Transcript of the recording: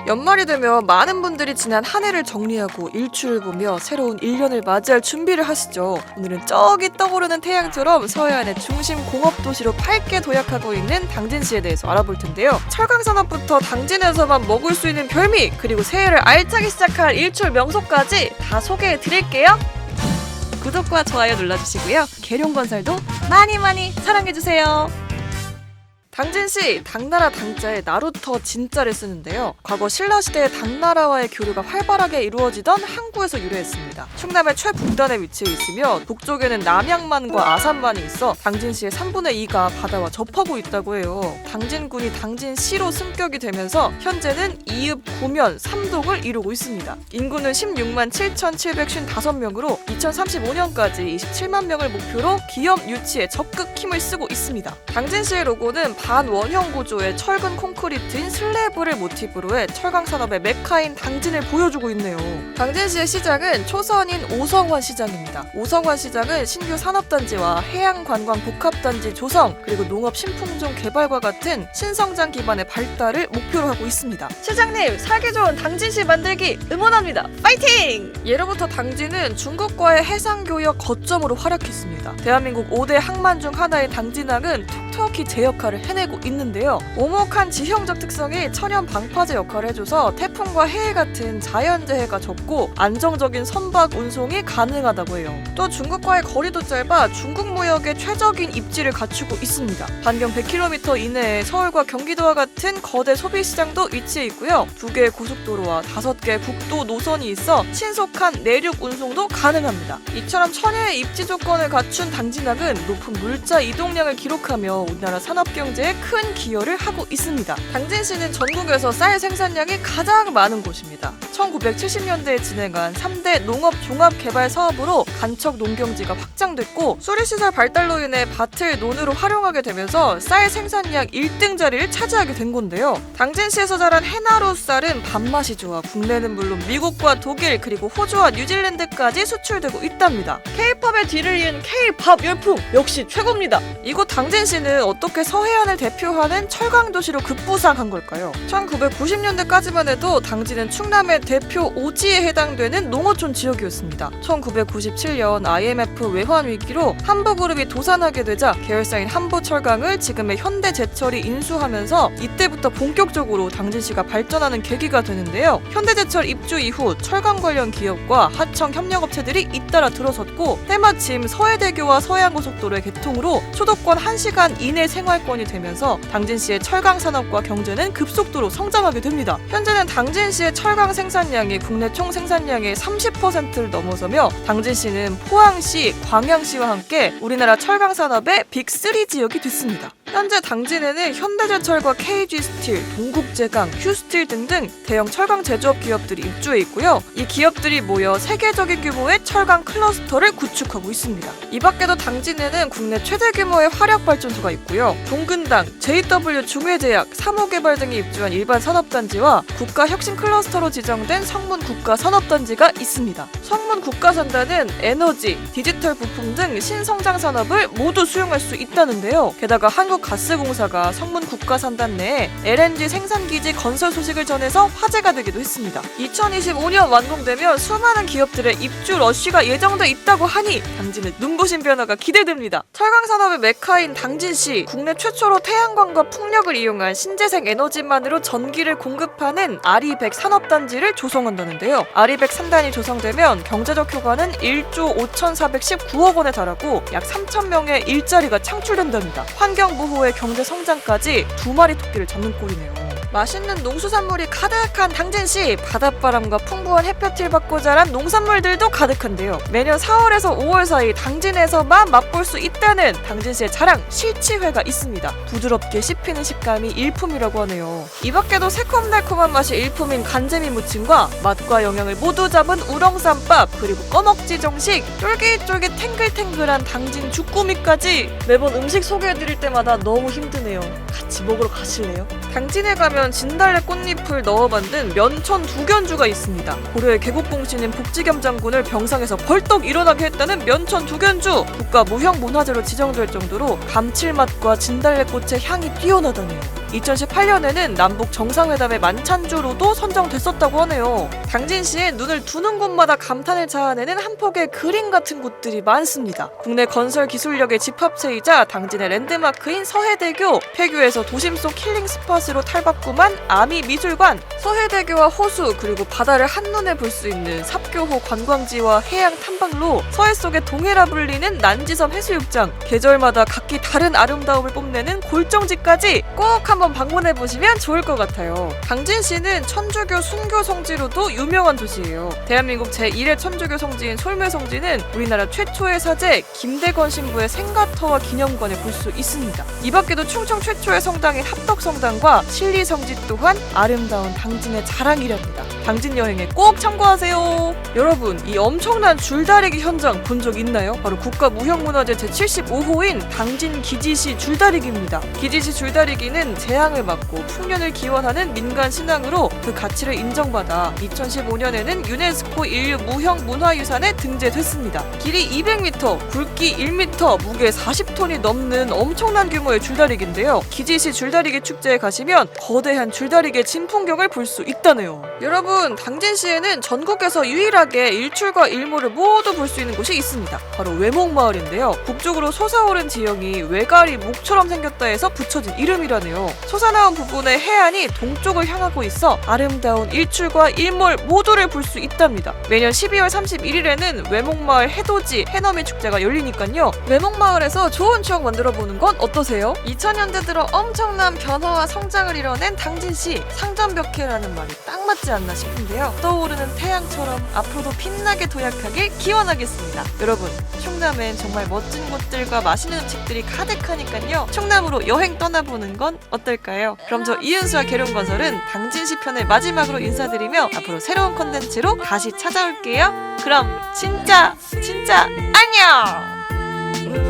연말이 되면 많은 분들이 지난 한 해를 정리하고 일출을 보며 새로운 1년을 맞이할 준비를 하시죠. 오늘은 저기 떠오르는 태양처럼 서해안의 중심 공업도시로 밝게 도약하고 있는 당진시에 대해서 알아볼 텐데요. 철강산업부터 당진에서만 먹을 수 있는 별미, 그리고 새해를 알차게 시작할 일출 명소까지 다 소개해드릴게요. 구독과 좋아요 눌러주시고요. 계룡건설도 많이 사랑해주세요. 당진시, 당나라 당자에 나루터 진자를 쓰는데요. 과거 신라시대에 당나라와의 교류가 활발하게 이루어지던 항구에서 유래했습니다. 충남의 최북단에 위치해 있으며 북쪽에는 남양만과 아산만이 있어 당진시의 3분의 2가 바다와 접하고 있다고 해요. 당진군이 당진시로 승격이 되면서 현재는 이읍, 구면, 삼독을 이루고 있습니다. 인구는 16만 7,755명으로 2035년까지 27만 명을 목표로 기업 유치에 적극 힘을 쓰고 있습니다. 당진시의 로고는 반원형 구조의 철근 콘크리트인 슬래브를 모티브로 해 철강산업의 메카인 당진을 보여주고 있네요. 당진시의 시장은 초선인 오성환 시장입니다. 오성환 시장은 신규 산업단지와 해양관광 복합단지 조성, 그리고 농업 신품종 개발과 같은 신성장 기반의 발달을 목표로 하고 있습니다. 시장님, 살기 좋은 당진시 만들기 응원합니다. 파이팅! 예로부터 당진은 중국과의 해상교역 거점으로 활약했습니다. 대한민국 5대 항만 중 하나인 당진항은 톡톡히 제 역할을 해내고 있는데요. 오목한 지형적 특성이 천연 방파제 역할을 해줘서 태풍과 해일 같은 자연재해가 적고 안정적인 선박 운송이 가능하다고 해요. 또 중국과의 거리도 짧아 중국 무역의 최적인 입지를 갖추고 있습니다. 반경 100km 이내에 서울과 경기도와 같은 거대 소비시장도 위치해 있고요. 2개의 고속도로와 5개의 국도 노선이 있어 신속한 내륙 운송도 가능합니다. 이처럼 천혜의 입지 조건을 갖춘 당진항은 높은 물자 이동량을 기록하며 우리나라 산업경제에 큰 기여를 하고 있습니다. 당진시는 전국에서 쌀 생산량이 가장 많은 곳입니다. 1970년대에 진행한 3대 농업 종합 개발 사업으로 간척 농경지가 확장됐고 수리시설 발달로 인해 밭을 논으로 활용하게 되면서 쌀 생산량 1등 자리를 차지하게 된 건데요. 당진시에서 자란 해나루 쌀은 밥맛이 좋아 국내는 물론 미국과 독일, 그리고 호주와 뉴질랜드까지 수출되고 있답니다. K-팝의 뒤를 이은 K-팝 열풍 역시 최고입니다. 이곳 당진시는 어떻게 서해안을 대표하는 철강도시로 급부상한 걸까요? 1990년대까지만 해도 당진은 충남의 대표 오지에 해당되는 농어촌 지역이었습니다. 1997년 IMF 외환 위기로 한보그룹이 도산하게 되자 계열사인 한보철강을 지금의 현대제철이 인수하면서 이때부터 본격적으로 당진시가 발전하는 계기가 되는데요. 현대제철 입주 이후 철강 관련 기업과 하청 협력업체들이 잇따라 들어섰고 때마침 서해대교와 서해안고속도로의 개통으로 수도권 1시간 이내 생활권이 되면서 당진시의 철강 산업과 경제는 급속도로 성장하게 됩니다. 현재는 당진시의 철강 생산량이 국내 총 생산량의 30%를 넘어서며 당진시는 포항시, 광양시와 함께 우리나라 철강 산업의 빅3 지역이 됐습니다. 현재 당진에는 현대제철과 KG스틸, 동국제강, 휴스틸 등등 대형 철강 제조업 기업들이 입주해 있고요. 이 기업들이 모여 세계적인 규모의 철강 클러스터를 구축하고 있습니다. 이 밖에도 당진에는 국내 최대 규모의 화력발전소가 있고요. 동근당, JW 중해제약, 사모개발 등이 입주한 일반 산업단지와 국가혁신 클러스터로 지정된 성문 국가산업단지가 있습니다. 성문 국가산단은 에너지, 디지털 부품 등 신성장 산업을 모두 수용할 수 있다는데요. 게다가 한국가스공사가 성문 국가산단 내에 LNG 생산기지 건설 소식을 전해서 화제가 되기도 했습니다. 2025년 완공되면 수많은 기업들의 입주 러쉬가 예정돼 있다고 하니 당진의 눈부신 변화가 기대됩니다. 철강산업의 메카인 당진시, 국내 최초로 태양광과 풍력을 이용한 신재생 에너지만으로 전기를 공급하는 아리백 산업단지를 조성한다는데요. 아리백 3단이 조성되면 경제적 효과는 1조 5,419억 원에 달하고 약 3,000명의 일자리가 창출된답니다. 환경보호의 경제 성장까지 2마리 토끼를 잡는 꼴이네요. 맛있는 농수산물이 가득한 당진시, 바닷바람과 풍부한 햇볕을 받고 자란 농산물들도 가득한데요. 매년 4월에서 5월 사이 당진에서만 맛볼 수 있다는 당진시의 자랑 실치회가 있습니다. 부드럽게 씹히는 식감이 일품이라고 하네요. 이 밖에도 새콤달콤한 맛이 일품인 간재미 무침과 맛과 영양을 모두 잡은 우렁쌈밥, 그리고 꺼먹지 정식, 쫄깃쫄깃 탱글탱글한 당진 주꾸미까지 매번 음식 소개해드릴 때마다 너무 힘드네요. 같이 먹으러 가실래요? 당진에 가면 진달래 꽃잎을 넣어 만든 면천 두견주가 있습니다. 고려의 개국공신인 복지겸장군을 병상에서 벌떡 일어나게 했다는 면천 두견주! 국가 무형문화재로 지정될 정도로 감칠맛과 진달래꽃의 향이 뛰어나다네요. 2018년에는 남북 정상회담의 만찬주로도 선정됐었다고 하네요. 당진시에 눈을 두는 곳마다 감탄을 자아내는 한 폭의 그림 같은 곳들이 많습니다. 국내 건설 기술력의 집합체이자 당진의 랜드마크인 서해대교, 폐교에서 도심 속 힐링 스팟으로 탈바꿈한 아미미술관, 서해대교와 호수 그리고 바다를 한눈에 볼 수 있는 삽교호 관광지와 해양 탐방로, 서해 속의 동해라 불리는 난지섬 해수욕장, 계절마다 각기 다른 아름다움을 뽐내는 골정지까지 꼭 한번 방문해보시면 좋을 것 같아요. 당진시는 천주교 순교 성지로도 유명한 도시예요. 대한민국 제1회 천주교 성지인 솔매성지는 우리나라 최초의 사제 김대건 신부의 생가터와 기념관을 볼 수 있습니다. 이 밖에도 충청 최초의 성당인 합덕성당과 신리성지 또한 아름다운 당진의 자랑이랍니다. 당진 여행에 꼭 참고하세요. 여러분, 이 엄청난 줄다리기 현장 본 적 있나요? 바로 국가무형문화재 제75호인 당진 기지시 줄다리기입니다. 기지시 줄다리기는 재앙을 막고 풍년을 기원하는 민간 신앙으로 그 가치를 인정받아 2015년에는 유네스코 인류 무형 문화유산에 등재됐습니다. 길이 200m, 굵기 1m, 무게 40톤이 넘는 엄청난 규모의 줄다리기인데요. 기지시 줄다리기 축제에 가시면 거대한 줄다리기의 진풍경을 볼 수 있다네요. 여러분, 당진시에는 전국에서 유일하게 일출과 일몰을 모두 볼 수 있는 곳이 있습니다. 바로 외목마을인데요. 북쪽으로 솟아오른 지형이 외가리 목처럼 생겼다 해서 붙여진 이름이라네요. 솟아나온 부분의 해안이 동쪽을 향하고 있어 아름다운 일출과 일몰 모두를 볼 수 있답니다. 매년 12월 31일에는 외목마을 해돋이 해넘이 축제가 열리니까요. 외목마을에서 좋은 추억 만들어보는 건 어떠세요? 2000년대 들어 엄청난 변화와 성장을 이뤄낸 당진시, 상전벽해라는 말이 딱 맞지 않나 싶은데요. 떠오르는 태양처럼 앞으로도 빛나게 도약하길 기원하겠습니다. 여러분, 충남엔 정말 멋진 곳들과 맛있는 음식들이 가득하니까요. 충남으로 여행 떠나보는 건 어떨까요? 그럼 저 이은수와 계룡건설은 당진시 편의 마지막으로 인사드리며 앞으로 새로운 컨텐츠로 다시 찾아올게요. 그럼 진짜 안녕!